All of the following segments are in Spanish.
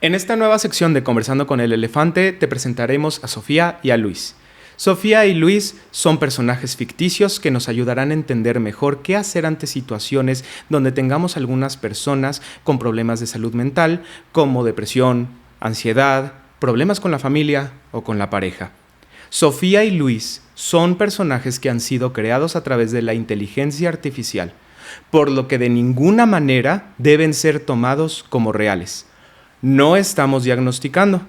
En esta nueva sección de Conversando con el Elefante te presentaremos a Sofía y a Luis. Sofía y Luis son personajes ficticios que nos ayudarán a entender mejor qué hacer ante situaciones donde tengamos algunas personas con problemas de salud mental, como depresión, ansiedad, problemas con la familia o con la pareja. Sofía y Luis son personajes que han sido creados a través de la inteligencia artificial, por lo que de ninguna manera deben ser tomados como reales. No estamos diagnosticando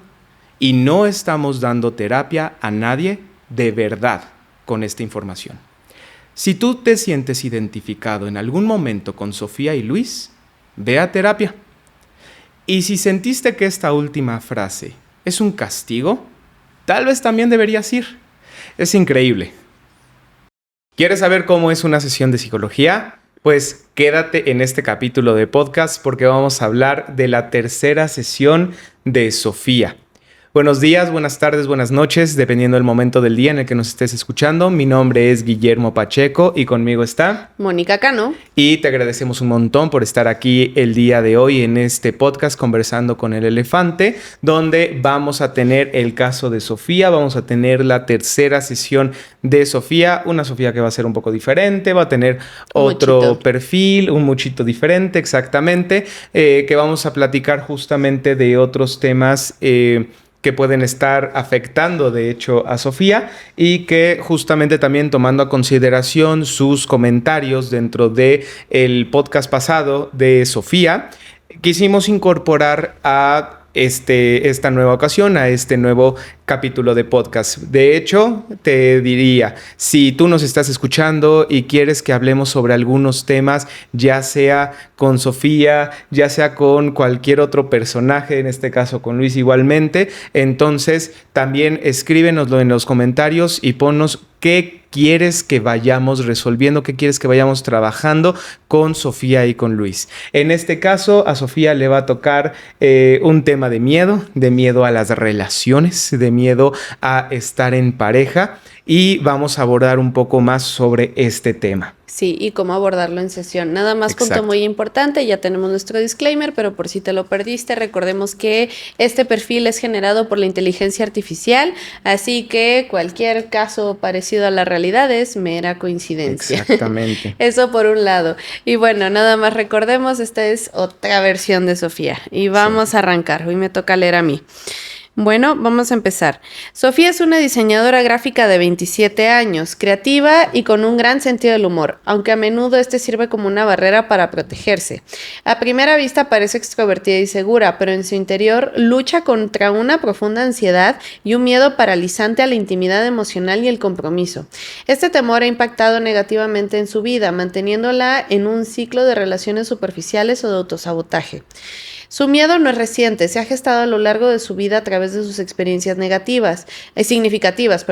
y no estamos dando terapia a nadie de verdad con esta información. Si tú te sientes identificado en algún momento con Sofía y Luis, ve a terapia. Y si sentiste que esta última frase es un castigo, tal vez también deberías ir. Es increíble. ¿Quieres saber cómo es una sesión de psicología? Pues quédate en este capítulo de podcast porque vamos a hablar de la tercera sesión de Sofía. Buenos días, buenas tardes, buenas noches, dependiendo del momento del día en el que nos estés escuchando. Mi nombre es Guillermo Pacheco y conmigo está Mónica Cano. Y te agradecemos un montón por estar aquí el día de hoy en este podcast Conversando con el Elefante, donde vamos a tener el caso de Sofía, vamos a tener la tercera sesión de Sofía, una Sofía que va a ser un poco diferente, va a tener otro perfil, un muchito diferente, exactamente, que vamos a platicar justamente de otros temas que pueden estar afectando, de hecho, a Sofía y que justamente también tomando a consideración sus comentarios dentro de el podcast pasado de Sofía, quisimos incorporar a esta nueva ocasión, a este nuevo capítulo de podcast. De hecho, te diría, si tú nos estás escuchando y quieres que hablemos sobre algunos temas, ya sea con Sofía, ya sea con cualquier otro personaje, en este caso con Luis igualmente, entonces también escríbenoslo en los comentarios y ponnos qué quieres que vayamos resolviendo, qué quieres que vayamos trabajando con Sofía y con Luis. En este caso, a Sofía le va a tocar un tema de miedo a las relaciones, de miedo a estar en pareja, y vamos a abordar un poco más sobre este tema. Sí, y cómo abordarlo en sesión. Nada más, punto muy importante, ya tenemos nuestro disclaimer, pero por si te lo perdiste, recordemos que este perfil es generado por la inteligencia artificial, así que cualquier caso parecido a la realidad es mera coincidencia. Exactamente. Eso por un lado. Y bueno, nada más recordemos, esta es otra versión de Sofía. Y vamos a arrancar, hoy me toca leer a mí. Bueno, vamos a empezar. Sofía es una diseñadora gráfica de 27 años, creativa y con un gran sentido del humor, aunque a menudo este sirve como una barrera para protegerse. A primera vista parece extrovertida y segura, pero en su interior lucha contra una profunda ansiedad y un miedo paralizante a la intimidad emocional y el compromiso. Este temor ha impactado negativamente en su vida, manteniéndola en un ciclo de relaciones superficiales o de autosabotaje. Su miedo no es reciente, se ha gestado a lo largo de su vida a través de sus experiencias significativas.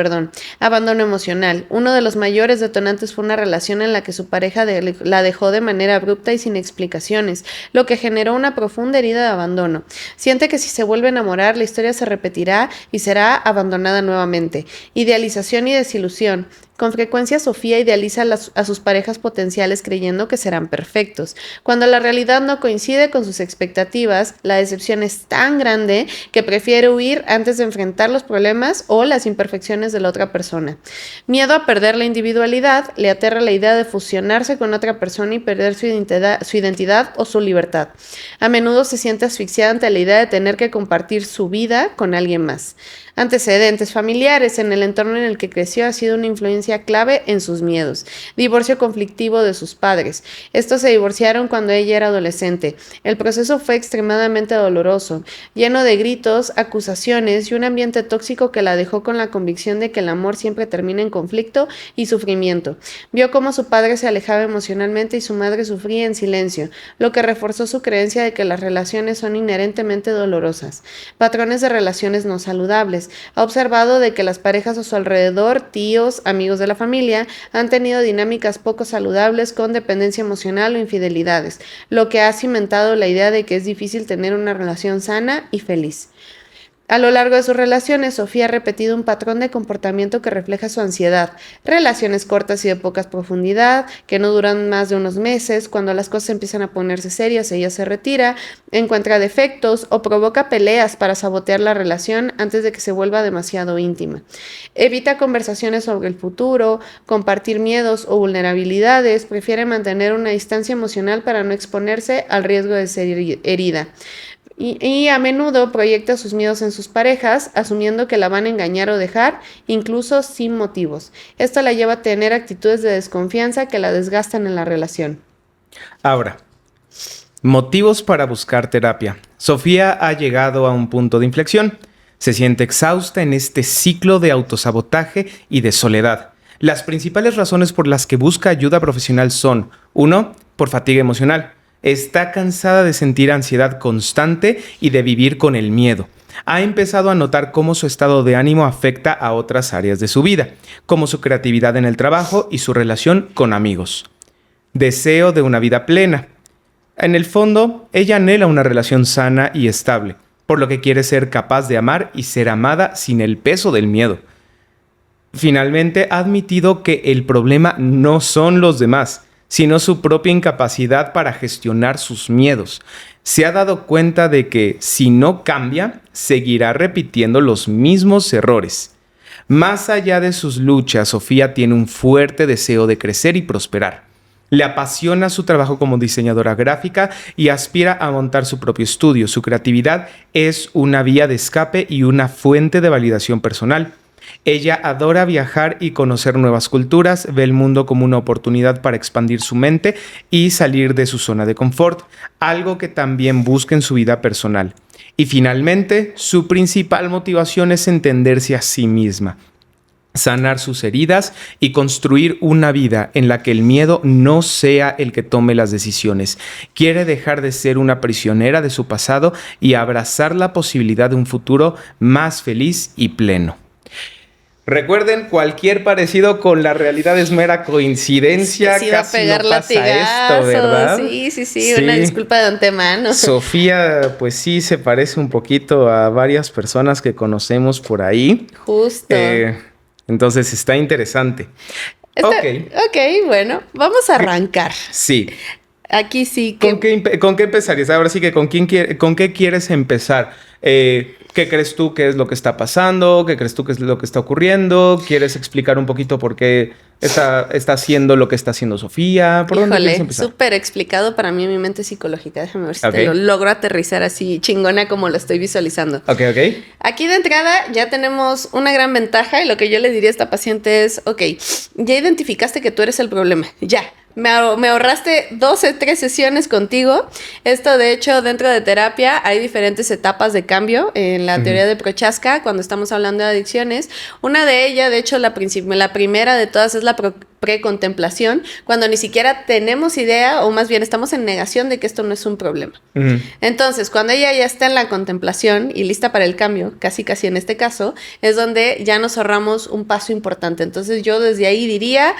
Abandono emocional. Uno de los mayores detonantes fue una relación en la que su pareja la dejó de manera abrupta y sin explicaciones, lo que generó una profunda herida de abandono. Siente que si se vuelve a enamorar, la historia se repetirá y será abandonada nuevamente. Idealización y desilusión. Con frecuencia, Sofía idealiza a sus parejas potenciales creyendo que serán perfectos. Cuando la realidad no coincide con sus expectativas, la decepción es tan grande que prefiere huir antes de enfrentar los problemas o las imperfecciones de la otra persona. Miedo a perder la individualidad, le aterra la idea de fusionarse con otra persona y perder su identidad o su libertad. A menudo se siente asfixiada ante la idea de tener que compartir su vida con alguien más. Antecedentes familiares. En el entorno en el que creció ha sido una influencia clave en sus miedos. Divorcio conflictivo de sus padres. Estos se divorciaron cuando ella era adolescente. El proceso fue extremadamente doloroso, lleno de gritos, acusaciones y un ambiente tóxico que la dejó con la convicción de que el amor siempre termina en conflicto y sufrimiento. Vio cómo su padre se alejaba emocionalmente y su madre sufría en silencio, lo que reforzó su creencia de que las relaciones son inherentemente dolorosas. Patrones de relaciones no saludables. Ha observado de que las parejas a su alrededor, tíos, amigos de la familia, han tenido dinámicas poco saludables con dependencia emocional o infidelidades, lo que ha cimentado la idea de que es difícil tener una relación sana y feliz. A lo largo de sus relaciones, Sofía ha repetido un patrón de comportamiento que refleja su ansiedad. Relaciones cortas y de poca profundidad, que no duran más de unos meses. Cuando las cosas empiezan a ponerse serias, ella se retira, encuentra defectos o provoca peleas para sabotear la relación antes de que se vuelva demasiado íntima. Evita conversaciones sobre el futuro, compartir miedos o vulnerabilidades. Prefiere mantener una distancia emocional para no exponerse al riesgo de ser herida. Y a menudo proyecta sus miedos en sus parejas, asumiendo que la van a engañar o dejar, incluso sin motivos. Esto la lleva a tener actitudes de desconfianza que la desgastan en la relación. Ahora, motivos para buscar terapia. Sofía ha llegado a un punto de inflexión. Se siente exhausta en este ciclo de autosabotaje y de soledad. Las principales razones por las que busca ayuda profesional son: 1. Por fatiga emocional. Está cansada de sentir ansiedad constante y de vivir con el miedo. Ha empezado a notar cómo su estado de ánimo afecta a otras áreas de su vida, como su creatividad en el trabajo y su relación con amigos. Deseo de una vida plena. En el fondo, ella anhela una relación sana y estable, por lo que quiere ser capaz de amar y ser amada sin el peso del miedo. Finalmente, ha admitido que el problema no son los demás, sino su propia incapacidad para gestionar sus miedos. Se ha dado cuenta de que, si no cambia, seguirá repitiendo los mismos errores. Más allá de sus luchas, Sofía tiene un fuerte deseo de crecer y prosperar. Le apasiona su trabajo como diseñadora gráfica y aspira a montar su propio estudio. Su creatividad es una vía de escape y una fuente de validación personal. Ella adora viajar y conocer nuevas culturas, ve el mundo como una oportunidad para expandir su mente y salir de su zona de confort, algo que también busca en su vida personal. Y finalmente, su principal motivación es entenderse a sí misma, sanar sus heridas y construir una vida en la que el miedo no sea el que tome las decisiones. Quiere dejar de ser una prisionera de su pasado y abrazar la posibilidad de un futuro más feliz y pleno. Recuerden, cualquier parecido con la realidad es mera coincidencia. Sí, casi va a pegar no pasa esto, ¿verdad? Sí, una disculpa de antemano. Sofía, pues sí, se parece un poquito a varias personas que conocemos por ahí. Justo. Entonces está interesante. Ok, bueno, vamos a arrancar. Sí. Aquí sí que... ¿Con qué empezarías? Ahora sí que ¿con qué quieres empezar? ¿Qué crees tú que es lo que está pasando? ¿Qué crees tú que es lo que está ocurriendo? ¿Quieres explicar un poquito por qué está haciendo lo que está haciendo Sofía? ¿Por dónde quieres empezar? Súper explicado para mí en mi mente psicológica. Déjame ver si te lo logro aterrizar así chingona como lo estoy visualizando. Ok. Aquí de entrada ya tenemos una gran ventaja y lo que yo le diría a esta paciente es, ya identificaste que tú eres el problema, ya. Me ahorraste 12, 3 sesiones contigo. Esto, de hecho, dentro de terapia hay diferentes etapas de cambio en la teoría de Prochaska cuando estamos hablando de adicciones. Una de ellas, de hecho, la primera de todas es la precontemplación, cuando ni siquiera tenemos idea o más bien estamos en negación de que esto no es un problema. Entonces, cuando ella ya está en la contemplación y lista para el cambio, casi en este caso, es donde ya nos ahorramos un paso importante. Entonces, yo desde ahí diría,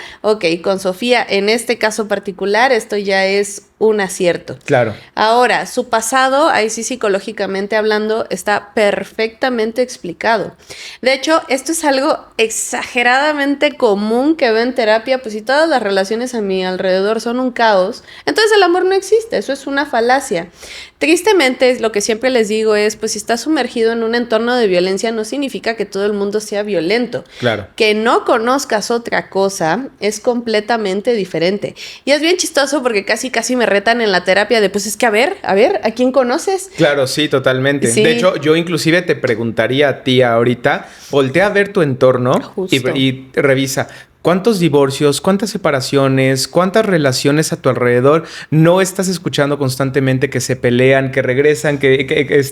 con Sofía, en este caso particular, esto ya es un acierto. Claro. Ahora, su pasado, ahí sí psicológicamente hablando, está perfectamente explicado. De hecho, esto es algo exageradamente común que veo en terapia, pues si todas las relaciones a mi alrededor son un caos, entonces el amor no existe, eso es una falacia. Tristemente, lo que siempre les digo es, pues si estás sumergido en un entorno de violencia, no significa que todo el mundo sea violento. Claro. Que no conozcas otra cosa es completamente diferente. Y es bien chistoso porque casi me retan en la terapia de, pues es que a ver, ¿a quién conoces? Claro, sí, totalmente. Sí. De hecho, yo inclusive te preguntaría a ti ahorita, voltea a ver tu entorno y revisa. ¿Cuántos divorcios, cuántas separaciones, cuántas relaciones a tu alrededor no estás escuchando constantemente que se pelean, que regresan, que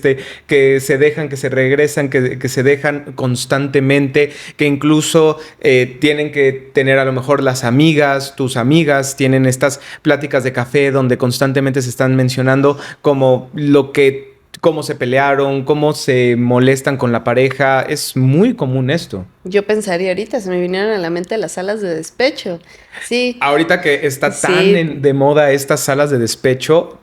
se dejan, que se regresan, que se dejan constantemente, que incluso tienen que tener a lo mejor tus amigas, tienen estas pláticas de café donde constantemente se están mencionando como cómo se pelearon, cómo se molestan con la pareja? Es muy común esto. Yo pensaría ahorita, se me vinieron a la mente las salas de despecho. Sí. Ahorita que está tan de moda estas salas de despecho,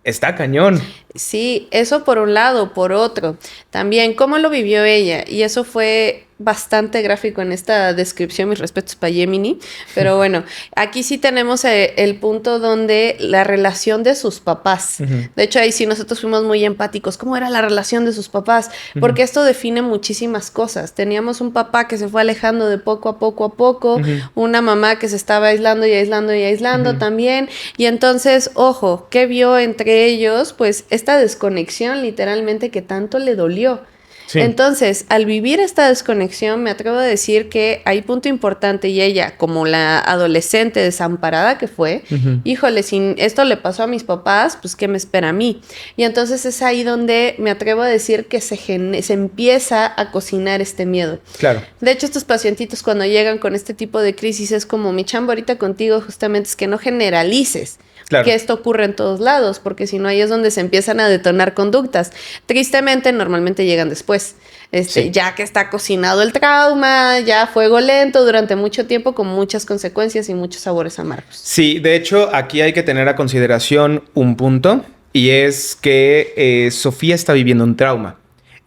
Está cañón. Sí, eso por un lado, por otro. También cómo lo vivió ella. Y eso fue bastante gráfico en esta descripción. Mis respetos para Gemini. Pero bueno, aquí sí tenemos el punto donde la relación de sus papás. De hecho, ahí sí nosotros fuimos muy empáticos. ¿Cómo era la relación de sus papás? Porque esto define muchísimas cosas. Teníamos un papá que se fue alejando de poco a poco a poco. Una mamá que se estaba aislando y aislando y aislando también. Y entonces, ojo, ¿qué vio entre ellos? Pues esta desconexión literalmente que tanto le dolió. Sí. Entonces, al vivir esta desconexión, me atrevo a decir que hay punto importante y ella, como la adolescente desamparada que fue, híjole, si esto le pasó a mis papás, pues ¿qué me espera a mí? Y entonces es ahí donde me atrevo a decir que se empieza a cocinar este miedo. Claro. De hecho, estos pacientitos cuando llegan con este tipo de crisis es como mi chamba ahorita contigo justamente es que no generalices. Claro. Que esto ocurre en todos lados, porque si no, ahí es donde se empiezan a detonar conductas. Tristemente, normalmente llegan después. Sí. Ya que está cocinado el trauma, ya fuego lento durante mucho tiempo con muchas consecuencias y muchos sabores amargos. Sí, de hecho, aquí hay que tener a consideración un punto, y es que Sofía está viviendo un trauma.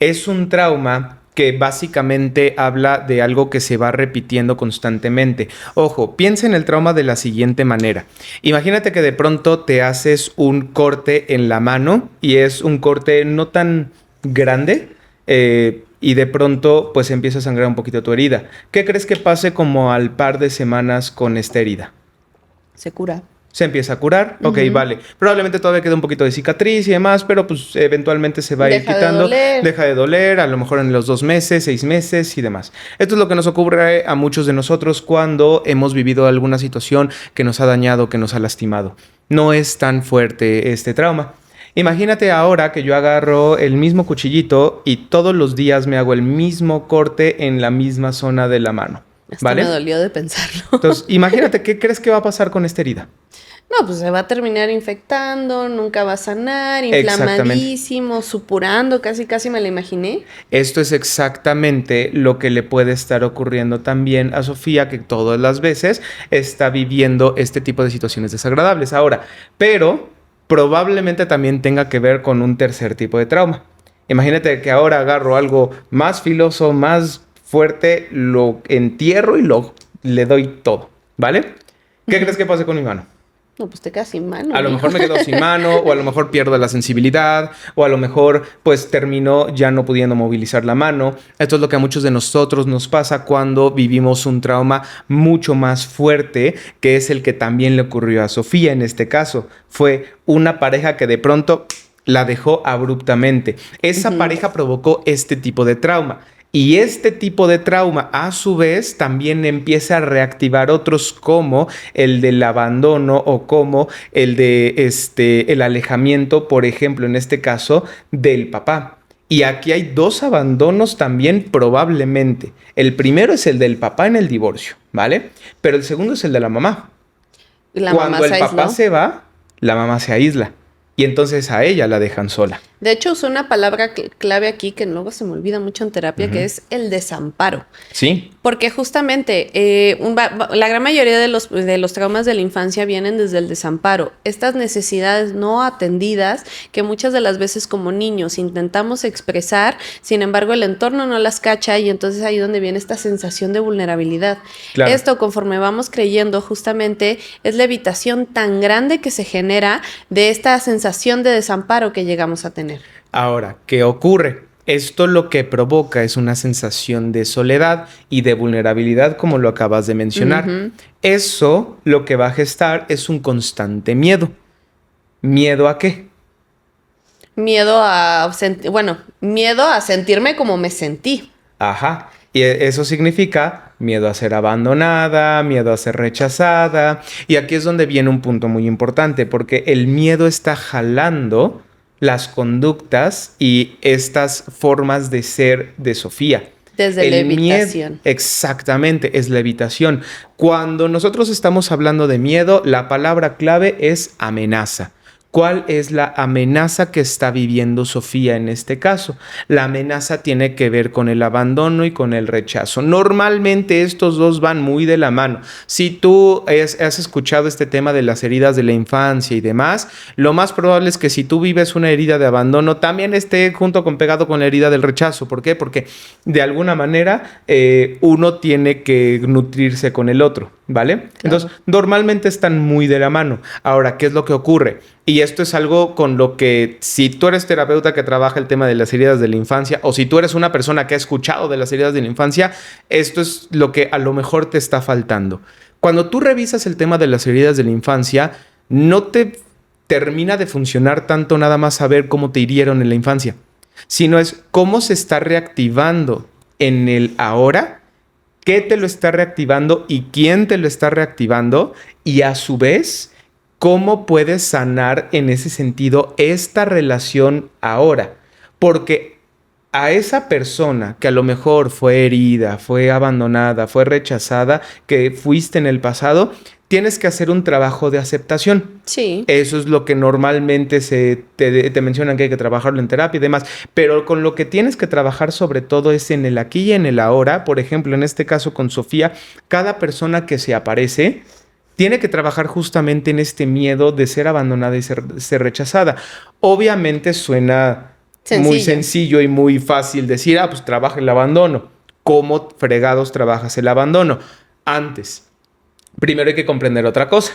Es un trauma que básicamente habla de algo que se va repitiendo constantemente. Ojo, piensa en el trauma de la siguiente manera. Imagínate que de pronto te haces un corte en la mano y es un corte no tan grande y de pronto pues empieza a sangrar un poquito tu herida. ¿Qué crees que pase como al par de semanas con esta herida? Se cura. Se empieza a curar, ok, vale. Probablemente todavía queda un poquito de cicatriz y demás, pero pues eventualmente se va a ir quitando. Deja de doler, a lo mejor en los 2 meses, 6 meses y demás. Esto es lo que nos ocurre a muchos de nosotros cuando hemos vivido alguna situación que nos ha dañado, que nos ha lastimado. No es tan fuerte este trauma. Imagínate ahora que yo agarro el mismo cuchillito y todos los días me hago el mismo corte en la misma zona de la mano. ¿Vale? Me dolió de pensarlo. Entonces, imagínate, ¿qué crees que va a pasar con esta herida? No, pues se va a terminar infectando, nunca va a sanar, inflamadísimo, supurando, casi me lo imaginé. Esto es exactamente lo que le puede estar ocurriendo también a Sofía, que todas las veces está viviendo este tipo de situaciones desagradables. Ahora, pero probablemente también tenga que ver con un tercer tipo de trauma. Imagínate que ahora agarro algo más filoso, más fuerte, lo entierro y le doy todo, ¿vale? ¿Qué crees que pase con mi mano? No, pues te quedas sin mano. A lo mejor me quedo sin mano, o a lo mejor pierdo la sensibilidad, o a lo mejor pues termino ya no pudiendo movilizar la mano. Esto es lo que a muchos de nosotros nos pasa cuando vivimos un trauma mucho más fuerte, que es el que también le ocurrió a Sofía en este caso. Fue una pareja que de pronto la dejó abruptamente. Esa pareja provocó este tipo de trauma. Y este tipo de trauma, a su vez, también empieza a reactivar otros como el del abandono o como el de el alejamiento, por ejemplo, en este caso, del papá. Y aquí hay 2 abandonos también probablemente. El primero es el del papá en el divorcio, ¿vale? Pero el segundo es el de la mamá. Cuando el papá se va, la mamá se aísla. Y entonces a ella la dejan sola. De hecho, usó una palabra clave aquí que luego se me olvida mucho en terapia, que es el desamparo. Sí. Porque justamente la gran mayoría de los traumas de la infancia vienen desde el desamparo. Estas necesidades no atendidas que muchas de las veces como niños intentamos expresar, sin embargo el entorno no las cacha y entonces ahí donde viene esta sensación de vulnerabilidad. Claro. Esto, conforme vamos creyendo, justamente es la evitación tan grande que se genera de esta sensación de desamparo que llegamos a tener. Ahora, ¿qué ocurre? Esto lo que provoca es una sensación de soledad y de vulnerabilidad, como lo acabas de mencionar. Eso lo que va a gestar es un constante miedo. ¿Miedo a qué? Miedo a sentirme como me sentí. Ajá. Y eso significa miedo a ser abandonada, miedo a ser rechazada. Y aquí es donde viene un punto muy importante, porque el miedo está jalando las conductas y estas formas de ser de Sofía. Desde la evitación. Exactamente, es la evitación. Cuando nosotros estamos hablando de miedo, la palabra clave es amenaza. ¿Cuál es la amenaza que está viviendo Sofía en este caso? La amenaza tiene que ver con el abandono y con el rechazo. Normalmente estos dos van muy de la mano. Si tú has escuchado este tema de las heridas de la infancia y demás, lo más probable es que si tú vives una herida de abandono, también esté pegado con la herida del rechazo. ¿Por qué? Porque de alguna manera uno tiene que nutrirse con el otro, ¿vale? Claro. Entonces, normalmente están muy de la mano. Ahora, ¿qué es lo que ocurre? Y esto es algo con lo que, si tú eres terapeuta que trabaja el tema de las heridas de la infancia, o si tú eres una persona que ha escuchado de las heridas de la infancia, esto es lo que a lo mejor te está faltando. Cuando tú revisas el tema de las heridas de la infancia, no te termina de funcionar tanto nada más saber cómo te hirieron en la infancia, sino es cómo se está reactivando en el ahora, qué te lo está reactivando y quién te lo está reactivando, y a su vez, cómo puedes sanar en ese sentido esta relación ahora. Porque a esa persona que a lo mejor fue herida, fue abandonada, fue rechazada, que fuiste en el pasado, tienes que hacer un trabajo de aceptación. Sí. Eso es lo que normalmente te mencionan, que hay que trabajarlo en terapia y demás. Pero con lo que tienes que trabajar sobre todo es en el aquí y en el ahora. Por ejemplo, en este caso con Sofía, cada persona que se aparece tiene que trabajar justamente en este miedo de ser abandonada y ser rechazada. Obviamente suena muy sencillo y muy fácil decir, pues trabaja el abandono. ¿Cómo fregados trabajas el abandono? Antes, primero hay que comprender otra cosa.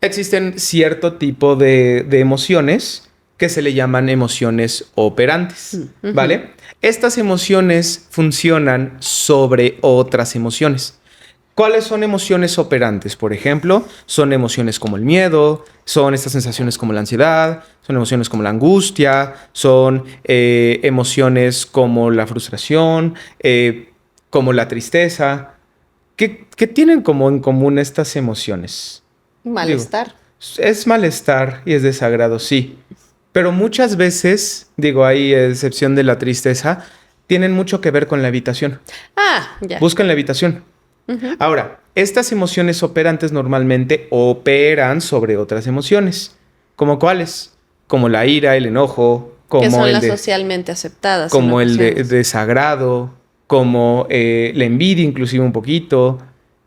Existen cierto tipo de emociones que se le llaman emociones operantes, ¿vale? Estas emociones funcionan sobre otras emociones. ¿Cuáles son emociones operantes? Por ejemplo, son emociones como el miedo, son estas sensaciones como la ansiedad, son emociones como la angustia, son emociones como la frustración, como la tristeza. ¿Qué tienen como en común estas emociones? Malestar. Es malestar y es desagrado, sí. Pero muchas veces, hay excepción de la tristeza, tienen mucho que ver con la evitación. Ya. Buscan la evitación. Ahora, estas emociones operantes normalmente operan sobre otras emociones. ¿Como cuáles? Como la ira, el enojo, como que son las socialmente aceptadas. Como el desagrado, como la envidia inclusive un poquito.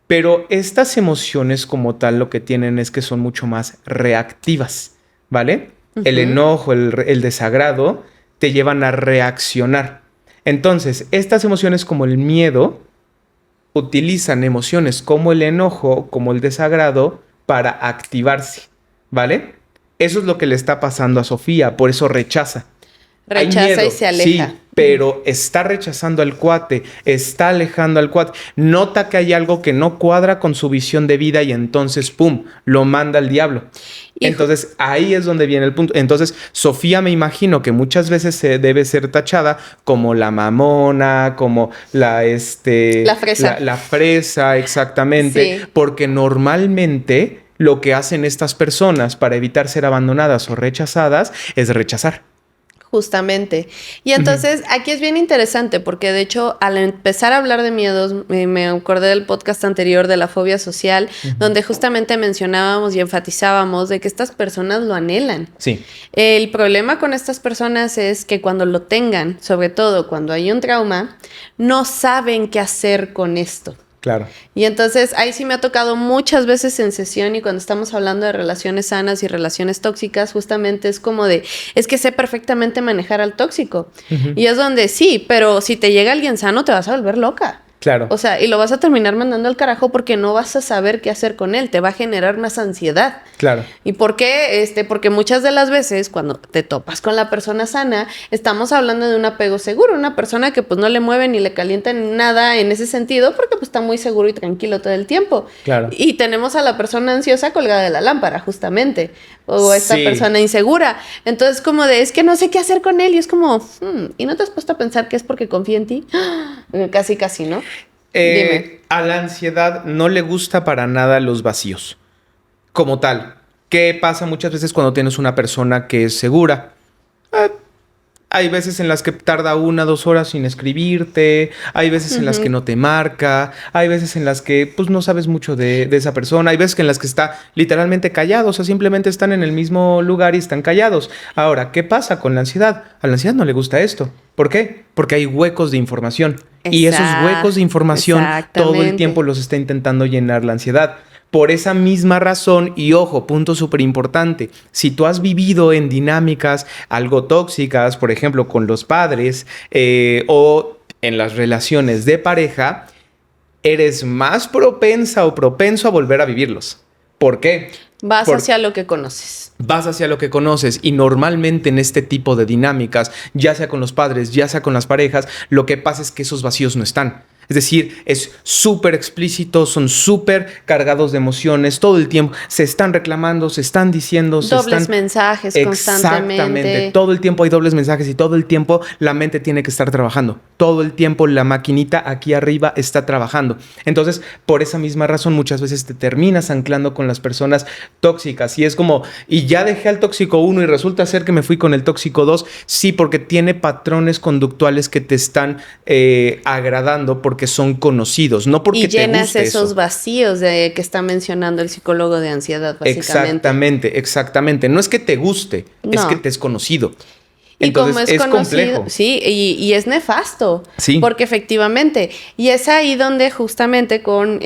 Pero estas emociones como tal lo que tienen es que son mucho más reactivas, ¿vale? El enojo, el desagrado te llevan a reaccionar. Entonces, estas emociones como el miedo utilizan emociones como el enojo, como el desagrado, para activarse, ¿vale? Eso es lo que le está pasando a Sofía, por eso rechaza. Rechaza y se aleja. Sí, pero está rechazando al cuate, está alejando al cuate. Nota que hay algo que no cuadra con su visión de vida y entonces, ¡pum!, lo manda al diablo. Entonces, ahí es donde viene el punto. Entonces, Sofía me imagino que muchas veces se debe ser tachada como la mamona, como la fresa. La fresa, exactamente. Sí. Porque normalmente lo que hacen estas personas para evitar ser abandonadas o rechazadas es rechazar. Justamente. Y entonces aquí es bien interesante porque de hecho al empezar a hablar de miedos me acordé del podcast anterior de la fobia social, donde justamente mencionábamos y enfatizábamos de que estas personas lo anhelan. Sí. El problema con estas personas es que cuando lo tengan, sobre todo cuando hay un trauma, no saben qué hacer con esto. Claro. Y entonces ahí sí me ha tocado muchas veces en sesión y cuando estamos hablando de relaciones sanas y relaciones tóxicas, justamente es como es que sé perfectamente manejar al tóxico. Y es donde sí, pero si te llega alguien sano te vas a volver loca. Claro. O sea, y lo vas a terminar mandando al carajo porque no vas a saber qué hacer con él. Te va a generar más ansiedad. Claro. ¿Y por qué? Porque muchas de las veces cuando te topas con la persona sana, estamos hablando de un apego seguro. Una persona que pues no le mueve ni le calienta ni nada en ese sentido porque pues está muy seguro y tranquilo todo el tiempo. Claro. Y tenemos a la persona ansiosa colgada de la lámpara, justamente. O esta persona insegura. Entonces como es que no sé qué hacer con él. Y es como, ¿y no te has puesto a pensar que es porque confía en ti? Casi, ¿no? Dime. A la ansiedad no le gusta para nada los vacíos. Como tal. ¿Qué pasa muchas veces cuando tienes una persona que es segura? Hay veces en las que tarda 1, 2 horas sin escribirte, hay veces en las que no te marca, hay veces en las que pues no sabes mucho de esa persona, hay veces en las que está literalmente callado, o sea, simplemente están en el mismo lugar y están callados. Ahora, ¿qué pasa con la ansiedad? A la ansiedad no le gusta esto. ¿Por qué? Porque hay huecos de información. Y esos huecos de información todo el tiempo los está intentando llenar la ansiedad. Por esa misma razón, y ojo, punto súper importante, si tú has vivido en dinámicas algo tóxicas, por ejemplo, con los padres o en las relaciones de pareja, eres más propensa o propenso a volver a vivirlos. ¿Por qué? Vas hacia lo que conoces. Vas hacia lo que conoces y normalmente en este tipo de dinámicas, ya sea con los padres, ya sea con las parejas, lo que pasa es que esos vacíos no están. Es decir, es súper explícito, son súper cargados de emociones, todo el tiempo se están reclamando, se están diciendo, dobles mensajes constantemente. Exactamente, todo el tiempo hay dobles mensajes y todo el tiempo la mente tiene que estar trabajando. Todo el tiempo la maquinita aquí arriba está trabajando. Entonces, por esa misma razón, muchas veces te terminas anclando con las personas tóxicas y es como, y ya dejé al tóxico 1 y resulta ser que me fui con el tóxico 2. Sí, porque tiene patrones conductuales que te están agradando porque son conocidos, no porque te guste eso. Y llenas esos vacíos que está mencionando el psicólogo de ansiedad, básicamente. Exactamente. No es que te guste, es que te es conocido. Entonces, y como es conocido, complejo. Sí, y es nefasto. Sí. Porque efectivamente, y es ahí donde justamente con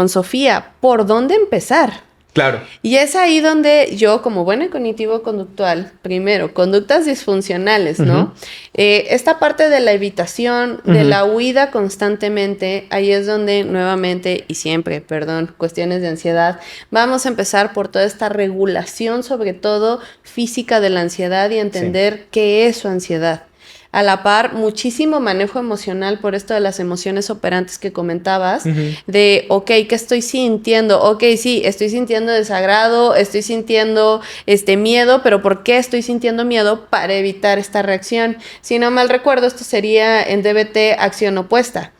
Sofía, ¿por dónde empezar? Claro. Y es ahí donde yo, como buena cognitivo-conductual, primero, conductas disfuncionales, ¿no? Esta parte de la evitación, de la huida constantemente, ahí es donde nuevamente y siempre, cuestiones de ansiedad, vamos a empezar por toda esta regulación, sobre todo física de la ansiedad y entender qué es su ansiedad. A la par, muchísimo manejo emocional por esto de las emociones operantes que comentabas, de, ok, ¿qué estoy sintiendo? Ok, sí, estoy sintiendo desagrado, estoy sintiendo miedo, pero ¿por qué estoy sintiendo miedo? Para evitar esta reacción. Si no mal recuerdo, esto sería en DBT acción opuesta.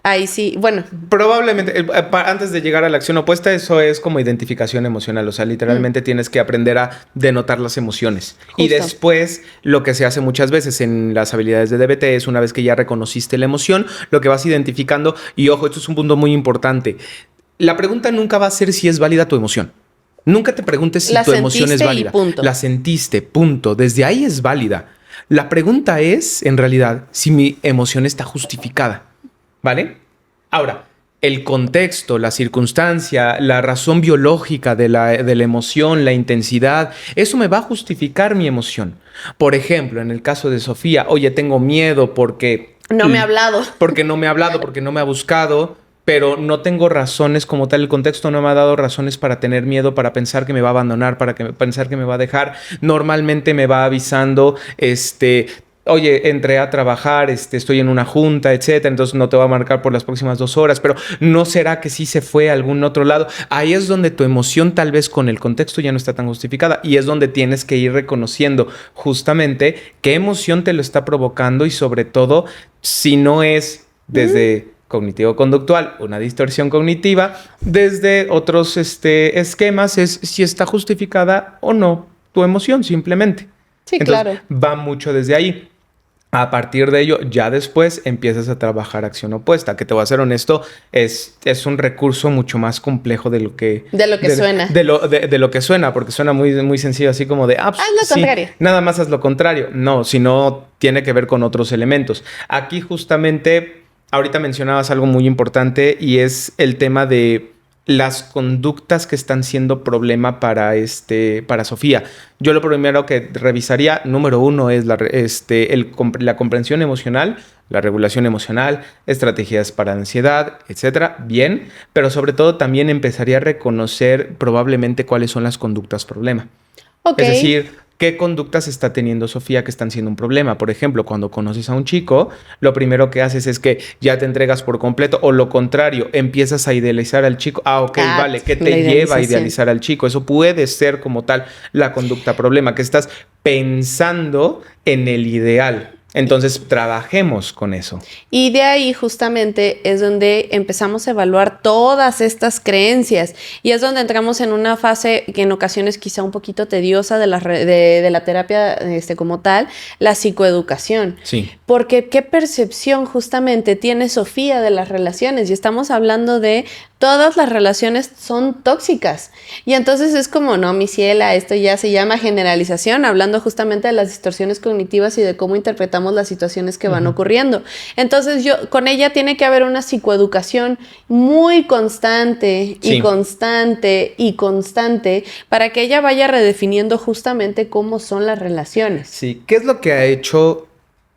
Ahí sí, bueno. Probablemente, antes de llegar a la acción opuesta, eso es como identificación emocional. O sea, literalmente tienes que aprender a denotar las emociones. Justo. Y después, lo que se hace muchas veces en las habilidades de DBT es una vez que ya reconociste la emoción, lo que vas identificando. Y ojo, esto es un punto muy importante. La pregunta nunca va a ser si es válida tu emoción. Nunca te preguntes si tu emoción es válida. Punto. La sentiste, punto. Desde ahí es válida. La pregunta es, en realidad, si mi emoción está justificada. ¿Vale? Ahora, el contexto, la circunstancia, la razón biológica de la emoción, la intensidad, eso me va a justificar mi emoción. Por ejemplo, en el caso de Sofía, oye, tengo miedo porque... No me ha hablado. Porque no me ha hablado, porque no me ha buscado, pero no tengo razones como tal. El contexto no me ha dado razones para tener miedo, para pensar que me va a abandonar, pensar que me va a dejar. Normalmente me va avisando, oye, entré a trabajar, estoy en una junta, etcétera, entonces no te va a marcar por las próximas 2 horas, pero ¿no será que sí se fue a algún otro lado? Ahí es donde tu emoción tal vez con el contexto ya no está tan justificada y es donde tienes que ir reconociendo justamente qué emoción te lo está provocando y sobre todo si no es desde... cognitivo-conductual, una distorsión cognitiva, desde otros esquemas es si está justificada o no tu emoción simplemente. Sí, entonces, claro. Va mucho desde ahí. A partir de ello, ya después empiezas a trabajar acción opuesta, que te voy a ser honesto, es un recurso mucho más complejo de lo que... suena. De lo que suena, porque suena muy, muy sencillo, así como de... haz lo contrario. Nada más haz lo contrario. No, sino tiene que ver con otros elementos. Aquí justamente, ahorita mencionabas algo muy importante y es el tema de las conductas que están siendo problema para Sofía. Yo lo primero que revisaría, número 1, es la comprensión emocional, la regulación emocional, estrategias para ansiedad, etcétera. Bien, pero sobre todo también empezaría a reconocer probablemente cuáles son las conductas problema. Okay. Es decir, ¿qué conductas está teniendo Sofía que están siendo un problema? Por ejemplo, cuando conoces a un chico, lo primero que haces es que ya te entregas por completo o lo contrario, empiezas a idealizar al chico. Vale, ¿qué te lleva a idealizar al chico? Eso puede ser como tal la conducta problema, que estás pensando en el ideal. Entonces, trabajemos con eso. Y de ahí justamente es donde empezamos a evaluar todas estas creencias y es donde entramos en una fase que en ocasiones quizá un poquito tediosa de la terapia como tal, la psicoeducación. Sí. Porque qué percepción justamente tiene Sofía de las relaciones, y estamos hablando de todas las relaciones son tóxicas. Y entonces es como, no, mi ciela, esto ya se llama generalización, hablando justamente de las distorsiones cognitivas y de cómo interpretamos las situaciones que van ocurriendo. Entonces con ella tiene que haber una psicoeducación muy constante y constante y constante para que ella vaya redefiniendo justamente cómo son las relaciones. Sí, ¿qué es lo que ha hecho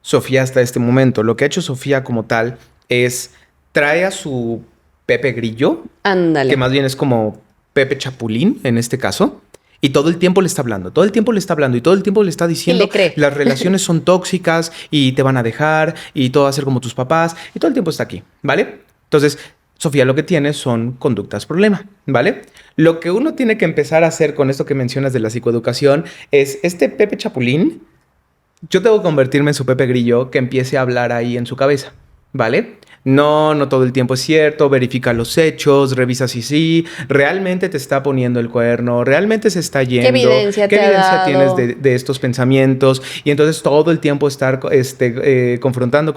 Sofía hasta este momento? Lo que ha hecho Sofía como tal es trae a su Pepe Grillo, ándale, que más bien es como Pepe Chapulín en este caso, y todo el tiempo le está hablando, todo el tiempo le está hablando y todo el tiempo le está diciendo las relaciones son tóxicas y te van a dejar y todo va a ser como tus papás y todo el tiempo está aquí, ¿vale? Entonces, Sofía lo que tiene son conductas problema, ¿vale? Lo que uno tiene que empezar a hacer con esto que mencionas de la psicoeducación es este Pepe Chapulín, yo tengo que convertirme en su Pepe Grillo que empiece a hablar ahí en su cabeza, ¿vale? No todo el tiempo es cierto, verifica los hechos, revisa si sí, realmente te está poniendo el cuerno, realmente se está yendo. ¿Qué evidencia tienes de estos pensamientos? Y entonces todo el tiempo estar confrontando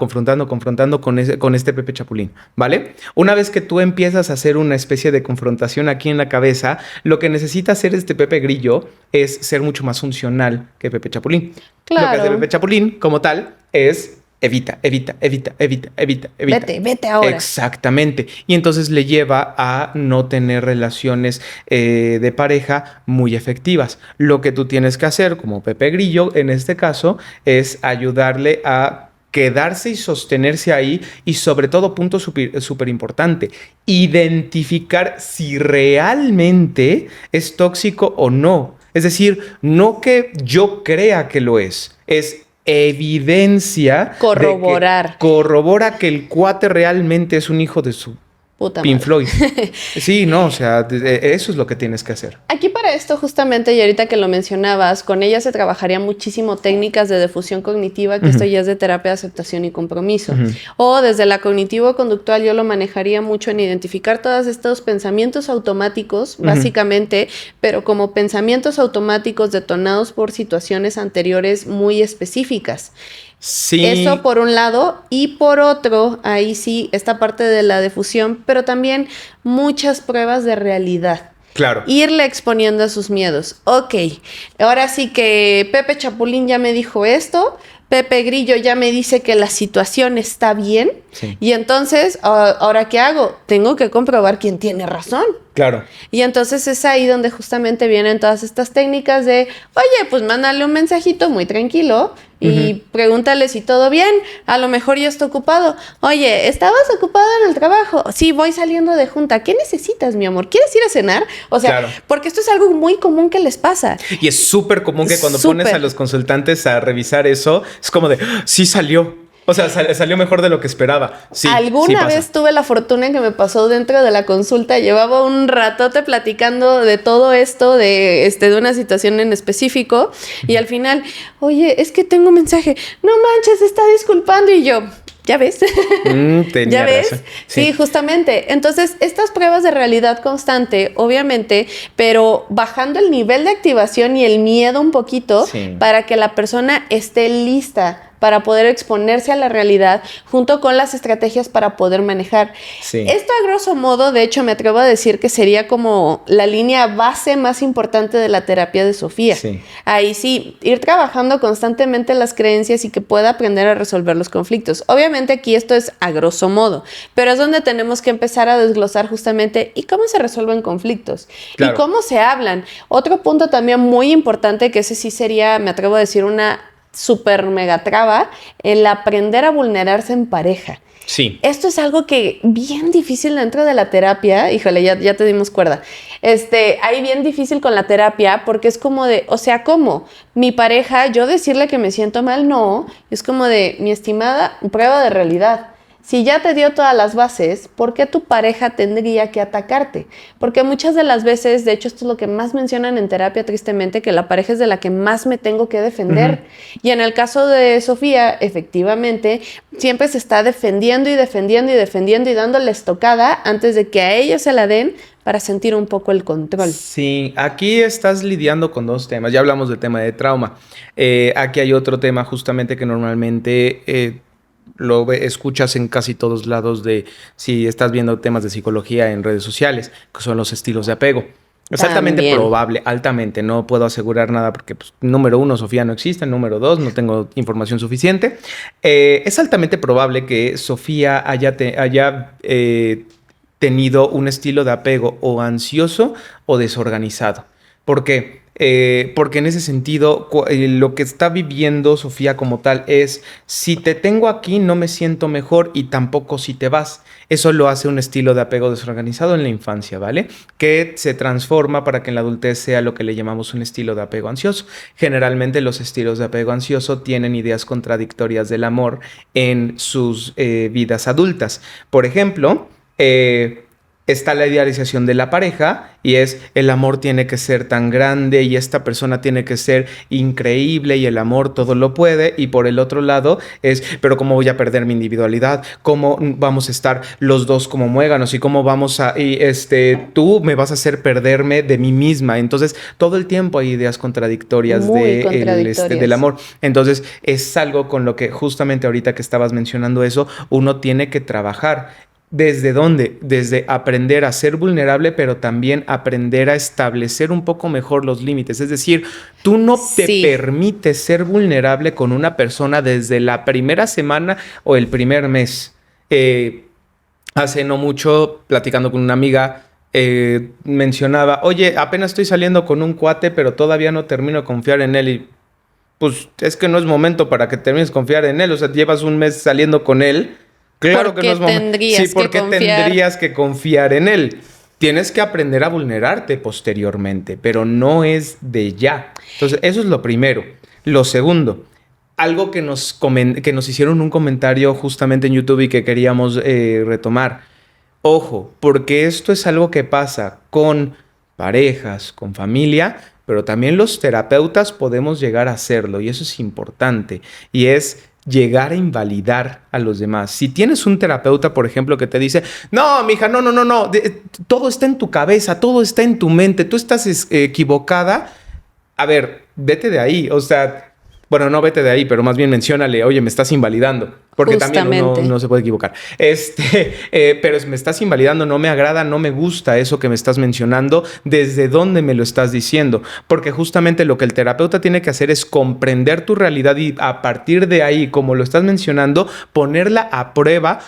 con este Pepe Chapulín, ¿vale? Una vez que tú empiezas a hacer una especie de confrontación aquí en la cabeza, lo que necesita hacer este Pepe Grillo es ser mucho más funcional que Pepe Chapulín. Claro. Lo que hace Pepe Chapulín como tal es evita. Vete ahora. Exactamente. Y entonces le lleva a no tener relaciones de pareja muy efectivas. Lo que tú tienes que hacer como Pepe Grillo, en este caso, es ayudarle a quedarse y sostenerse ahí y sobre todo, punto súper importante, identificar si realmente es tóxico o no. Es decir, no que yo crea que lo es evidencia. Corroborar. Corrobora que el cuate realmente es un hijo de su Pink Floyd. Sí, no, o sea, eso es lo que tienes que hacer. Aquí para esto justamente, y ahorita que lo mencionabas, con ella se trabajaría muchísimo técnicas de defusión cognitiva, que esto ya es de terapia de aceptación y compromiso. O desde la cognitivo-conductual yo lo manejaría mucho en identificar todos estos pensamientos automáticos, básicamente, pero como pensamientos automáticos detonados por situaciones anteriores muy específicas. Sí. Eso por un lado, y por otro, ahí sí, esta parte de la difusión, pero también muchas pruebas de realidad. Claro. Irle exponiendo a sus miedos. Ok, ahora sí que Pepe Chapulín ya me dijo esto, Pepe Grillo ya me dice que la situación está bien, y entonces, ¿ahora qué hago? Tengo que comprobar quién tiene razón. Claro. Y entonces es ahí donde justamente vienen todas estas técnicas de, oye, pues mándale un mensajito muy tranquilo y pregúntale si todo bien. A lo mejor ya está ocupado. Oye, ¿estabas ocupado en el trabajo? Sí, voy saliendo de junta. ¿Qué necesitas, mi amor? ¿Quieres ir a cenar? O sea, porque esto es algo muy común que les pasa. Y es súper común que cuando pones a los consultantes a revisar eso, es como de, sí salió. O sea, salió mejor de lo que esperaba. Sí, Alguna vez tuve la fortuna en que me pasó dentro de la consulta. Llevaba un ratote platicando de todo esto, de una situación en específico. Y al final, oye, es que tengo un mensaje. No manches, se está disculpando. Y yo, ¿ya ves? ¿Ya ves? Razón. Sí, justamente. Entonces, estas pruebas de realidad constante, obviamente, pero bajando el nivel de activación y el miedo un poquito para que la persona esté lista para poder exponerse a la realidad junto con las estrategias para poder manejar. Esto a grosso modo, de hecho, me atrevo a decir que sería como la línea base más importante de la terapia de Sofía. Ahí sí, ir trabajando constantemente las creencias y que pueda aprender a resolver los conflictos. Obviamente aquí esto es a grosso modo, pero es donde tenemos que empezar a desglosar justamente ¿y cómo se resuelven conflictos? ¿Y cómo se hablan? Otro punto también muy importante, que ese sí sería, me atrevo a decir, una súper mega traba, el aprender a vulnerarse en pareja. Sí. Esto es algo que bien difícil dentro de la terapia. Híjole, ya te dimos cuerda. Ahí bien difícil con la terapia porque es como de, o sea, ¿cómo? Mi pareja, yo decirle que me siento mal, no. Es como de, mi estimada, prueba de realidad. Si ya te dio todas las bases, ¿por qué tu pareja tendría que atacarte? Porque muchas de las veces, de hecho esto es lo que más mencionan en terapia tristemente, que la pareja es de la que más me tengo que defender. Y en el caso de Sofía, efectivamente, siempre se está defendiendo y defendiendo y defendiendo y dándoles estocada antes de que a ellos se la den para sentir un poco el control. Sí, aquí estás lidiando con dos temas. Ya hablamos del tema de trauma. Aquí hay otro tema justamente que normalmente escuchas en casi todos lados de si estás viendo temas de psicología en redes sociales, que son los estilos de apego. Es altamente probable, altamente, no puedo asegurar nada porque, pues, número uno, Sofía no existe, número dos, no tengo información suficiente. Es altamente probable que Sofía haya tenido un estilo de apego o ansioso o desorganizado. ¿Por qué? Porque en ese sentido, lo que está viviendo Sofía como tal es, si te tengo aquí no me siento mejor y tampoco si te vas. Eso lo hace un estilo de apego desorganizado en la infancia, ¿vale? Que se transforma para que en la adultez sea lo que le llamamos un estilo de apego ansioso. Generalmente los estilos de apego ansioso tienen ideas contradictorias del amor en sus vidas adultas. Por ejemplo, está la idealización de la pareja y es el amor tiene que ser tan grande y esta persona tiene que ser increíble y el amor todo lo puede, y por el otro lado es, pero ¿cómo voy a perder mi individualidad? ¿Cómo vamos a estar los dos como muéganos? ¿Y cómo vamos a, tú me vas a hacer perderme de mí misma? Entonces todo el tiempo hay ideas contradictorias, del amor. Entonces es algo con lo que justamente ahorita que estabas mencionando eso, uno tiene que trabajar. ¿Desde dónde? Desde aprender a ser vulnerable, pero también aprender a establecer un poco mejor los límites. Es decir, tú no te permites ser vulnerable con una persona desde la primera semana o el primer mes. Hace no mucho, platicando con una amiga, mencionaba, oye, apenas estoy saliendo con un cuate, pero todavía no termino de confiar en él. Y pues es que no es momento para que termines de confiar en él. O sea, llevas un mes saliendo con él. Claro que no es momento. Sí, porque tendrías que confiar en él. Tienes que aprender a vulnerarte posteriormente, pero no es de ya. Entonces, eso es lo primero. Lo segundo, algo que nos hicieron un comentario justamente en YouTube y que queríamos retomar. Ojo, porque esto es algo que pasa con parejas, con familia, pero también los terapeutas podemos llegar a hacerlo, y eso es importante. Y es llegar a invalidar a los demás. Si tienes un terapeuta, por ejemplo, que te dice, no, mija, no, todo está en tu cabeza, todo está en tu mente, tú estás equivocada. A ver, vete de ahí, o sea, bueno, no vete de ahí, pero más bien menciónale, oye, me estás invalidando, porque justamente también uno se puede equivocar. Pero me estás invalidando, no me agrada, no me gusta eso que me estás mencionando, ¿desde dónde me lo estás diciendo? Porque justamente lo que el terapeuta tiene que hacer es comprender tu realidad y a partir de ahí, como lo estás mencionando, ponerla a prueba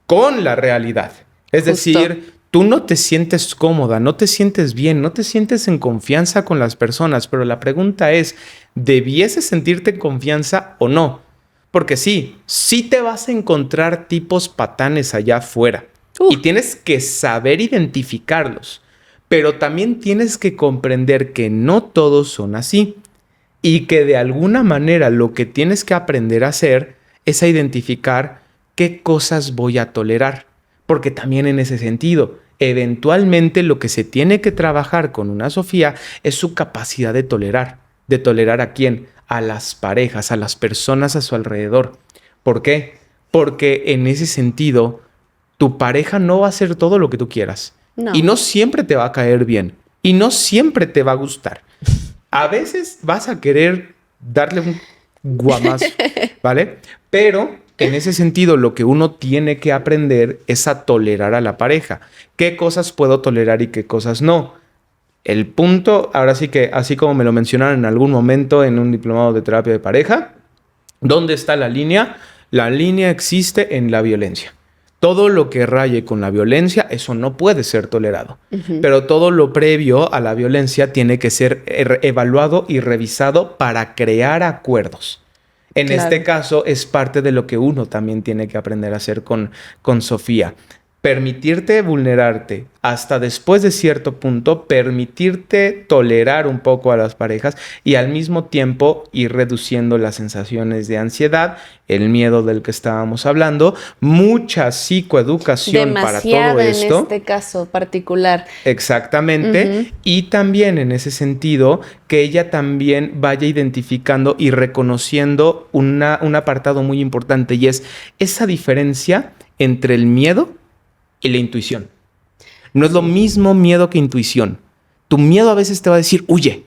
con la realidad. Es decir, tú no te sientes cómoda, no te sientes bien, no te sientes en confianza con las personas, pero la pregunta es, ¿debieses sentirte en confianza o no? Porque sí te vas a encontrar tipos patanes allá afuera y tienes que saber identificarlos, pero también tienes que comprender que no todos son así y que de alguna manera lo que tienes que aprender a hacer es a identificar qué cosas voy a tolerar, porque también en ese sentido, eventualmente lo que se tiene que trabajar con una Sofía es su capacidad de tolerar. ¿De tolerar a quién? A las parejas, a las personas a su alrededor. ¿Por qué? Porque en ese sentido, tu pareja no va a hacer todo lo que tú quieras. No. Y no siempre te va a caer bien. Y no siempre te va a gustar. A veces vas a querer darle un guamazo, ¿vale? Pero en ese sentido, lo que uno tiene que aprender es a tolerar a la pareja. ¿Qué cosas puedo tolerar y qué cosas no? El punto, ahora sí que, así como me lo mencionaron en algún momento en un diplomado de terapia de pareja, ¿dónde está la línea? La línea existe en la violencia. Todo lo que raye con la violencia, eso no puede ser tolerado. Pero todo lo previo a la violencia tiene que ser evaluado y revisado para crear acuerdos. En este caso, es parte de lo que uno también tiene que aprender a hacer con Sofía. permitirte vulnerarte hasta después de cierto punto, permitirte tolerar un poco a las parejas y al mismo tiempo ir reduciendo las sensaciones de ansiedad, el miedo del que estábamos hablando, mucha psicoeducación para todo esto. En este caso particular. Exactamente. Y también en ese sentido, que ella también vaya identificando y reconociendo un apartado muy importante, y es esa diferencia entre el miedo y la intuición. No es lo mismo miedo que intuición. Tu miedo a veces te va a decir, huye.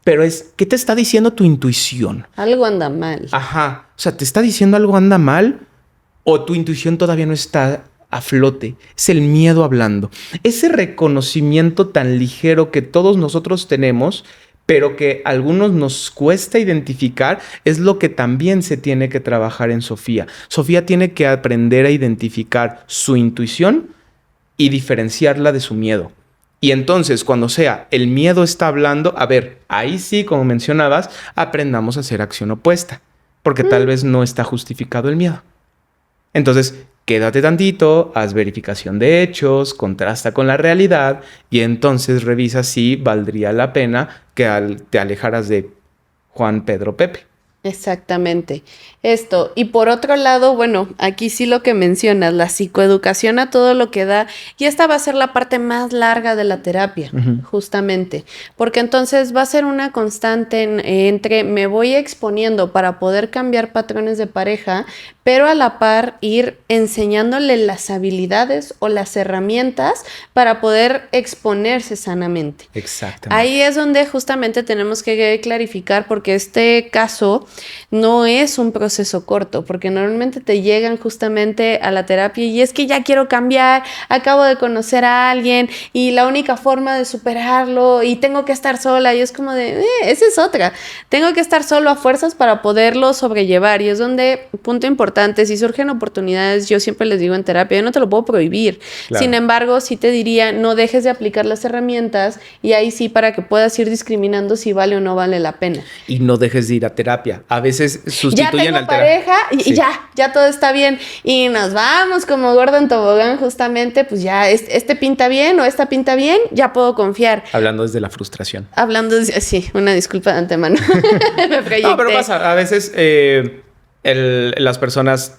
Pero ¿qué te está diciendo tu intuición? Algo anda mal. Ajá. O sea, ¿te está diciendo algo anda mal? ¿O tu intuición todavía no está a flote? Es el miedo hablando. Ese reconocimiento tan ligero que todos nosotros tenemos, pero que a algunos nos cuesta identificar, es lo que también se tiene que trabajar en Sofía. Sofía tiene que aprender a identificar su intuición y diferenciarla de su miedo. Y entonces, cuando sea el miedo está hablando, a ver, ahí sí, como mencionabas, aprendamos a hacer acción opuesta, porque tal vez no está justificado el miedo. Entonces, quédate tantito, haz verificación de hechos, contrasta con la realidad y entonces revisa si valdría la pena que te alejaras de Juan, Pedro, Pepe. Exactamente. Esto. Y por otro lado, bueno, aquí sí lo que mencionas, la psicoeducación a todo lo que da, y esta va a ser la parte más larga de la terapia, justamente, porque entonces va a ser una constante entre me voy exponiendo para poder cambiar patrones de pareja, pero a la par ir enseñándole las habilidades o las herramientas para poder exponerse sanamente. Exactamente. Ahí es donde justamente tenemos que clarificar, porque este caso no es un proceso corto, porque normalmente te llegan justamente a la terapia y es que ya quiero cambiar, acabo de conocer a alguien y la única forma de superarlo y tengo que estar sola, y es como de, esa es otra, tengo que estar solo a fuerzas para poderlo sobrellevar, y es donde, punto importante, si surgen oportunidades, yo siempre les digo en terapia, yo no te lo puedo prohibir, claro. Sin embargo, sí te diría, no dejes de aplicar las herramientas, y ahí sí para que puedas ir discriminando si vale o no vale la pena. Y no dejes de ir a terapia. A veces sustituyen al pareja y sí. ya todo está bien. Y nos vamos como gordo en tobogán, justamente, pues ya este pinta bien o esta pinta bien, ya puedo confiar. Hablando desde la frustración. Sí, una disculpa de antemano. Me proyecté. No, pero pasa. A veces las personas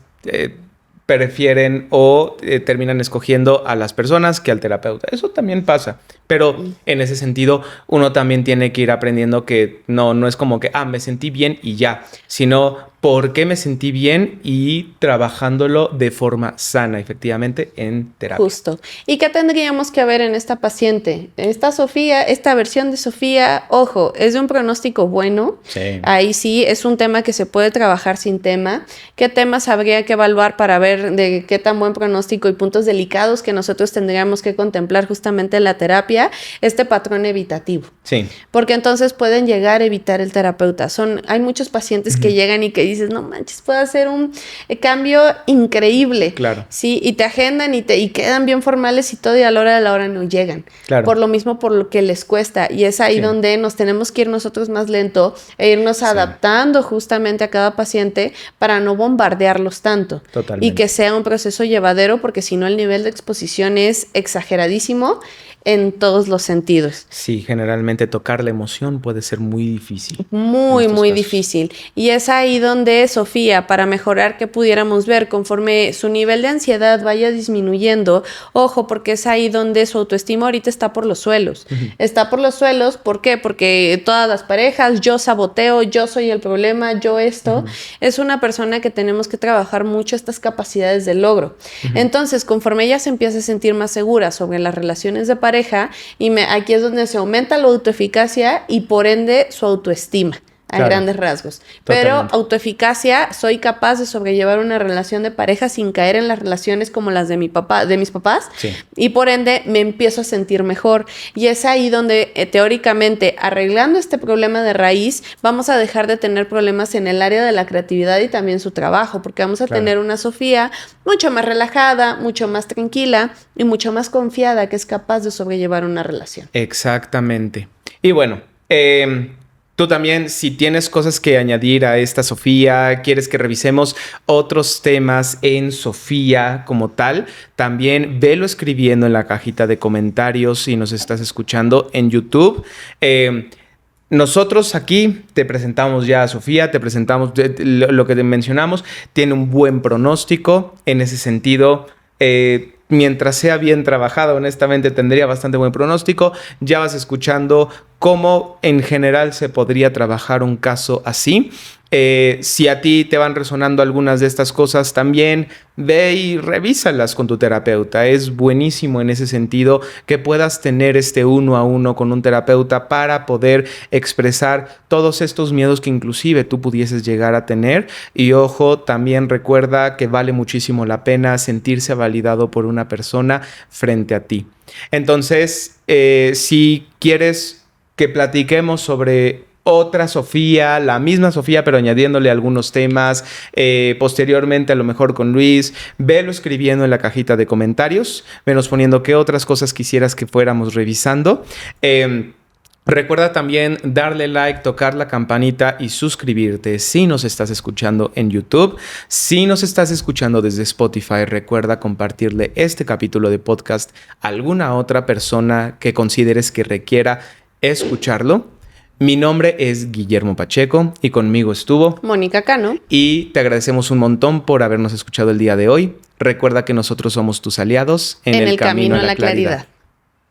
prefieren o terminan escogiendo a las personas que al terapeuta. Eso también pasa. Pero en ese sentido, uno también tiene que ir aprendiendo que no es como que, me sentí bien y ya, sino por qué me sentí bien y trabajándolo de forma sana, efectivamente, en terapia. Justo. ¿Y qué tendríamos que ver en esta paciente? Esta versión de Sofía, ojo, es de un pronóstico bueno. Sí. Ahí sí, es un tema que se puede trabajar sin tema. ¿Qué temas habría que evaluar para ver de qué tan buen pronóstico y puntos delicados que nosotros tendríamos que contemplar justamente en la terapia? Este patrón evitativo. Sí. Porque entonces pueden llegar a evitar el terapeuta. Hay muchos pacientes que llegan y que dices, no manches, puedo hacer un cambio increíble. Claro. Sí, y te agendan y quedan bien formales y todo, y a la hora de la hora no llegan. Claro. Por lo mismo, por lo que les cuesta. Y es ahí donde nos tenemos que ir nosotros más lento e irnos adaptando justamente a cada paciente para no bombardearlos tanto. Totalmente. Y que sea un proceso llevadero, porque si no el nivel de exposición es exageradísimo en todos los sentidos. Sí, generalmente tocar la emoción puede ser muy difícil. Muy difícil. Y es ahí donde Sofía, para mejorar, que pudiéramos ver conforme su nivel de ansiedad vaya disminuyendo, ojo, porque es ahí donde su autoestima ahorita está por los suelos. Está por los suelos, ¿por qué? Porque todas las parejas, yo saboteo, yo soy el problema, yo esto. Es una persona que tenemos que trabajar mucho estas capacidades de logro. Entonces, conforme ella se empieza a sentir más segura sobre las relaciones de pareja, y aquí es donde se aumenta la autoeficacia y por ende su autoestima. A grandes rasgos. Totalmente. Pero autoeficacia, soy capaz de sobrellevar una relación de pareja sin caer en las relaciones como las de mis papás. Sí. Y por ende me empiezo a sentir mejor. Y es ahí donde teóricamente, arreglando este problema de raíz, vamos a dejar de tener problemas en el área de la creatividad y también su trabajo, porque vamos a tener una Sofía mucho más relajada, mucho más tranquila y mucho más confiada, que es capaz de sobrellevar una relación. Exactamente. Y bueno, Tú también, si tienes cosas que añadir a esta Sofía, quieres que revisemos otros temas en Sofía como tal, también velo escribiendo en la cajita de comentarios si nos estás escuchando en YouTube. Nosotros aquí te presentamos ya a Sofía, te presentamos lo que te mencionamos, tiene un buen pronóstico en ese sentido. Mientras sea bien trabajada, honestamente tendría bastante buen pronóstico. Ya vas escuchando cómo en general se podría trabajar un caso así. Si a ti te van resonando algunas de estas cosas también, ve y revísalas con tu terapeuta. Es buenísimo en ese sentido que puedas tener este 1 a 1 con un terapeuta para poder expresar todos estos miedos que inclusive tú pudieses llegar a tener. Y ojo, también recuerda que vale muchísimo la pena sentirse validado por una persona frente a ti. Entonces, si quieres que platiquemos sobre otra Sofía, la misma Sofía, pero añadiéndole algunos temas, posteriormente a lo mejor con Luis, velo escribiendo en la cajita de comentarios, venos poniendo qué otras cosas quisieras que fuéramos revisando. Recuerda también darle like, tocar la campanita y suscribirte si nos estás escuchando en YouTube. Si nos estás escuchando desde Spotify, recuerda compartirle este capítulo de podcast a alguna otra persona que consideres que requiera escucharlo. Mi nombre es Guillermo Pacheco y conmigo estuvo Mónica Cano. Y te agradecemos un montón por habernos escuchado el día de hoy. Recuerda que nosotros somos tus aliados en el camino a la claridad.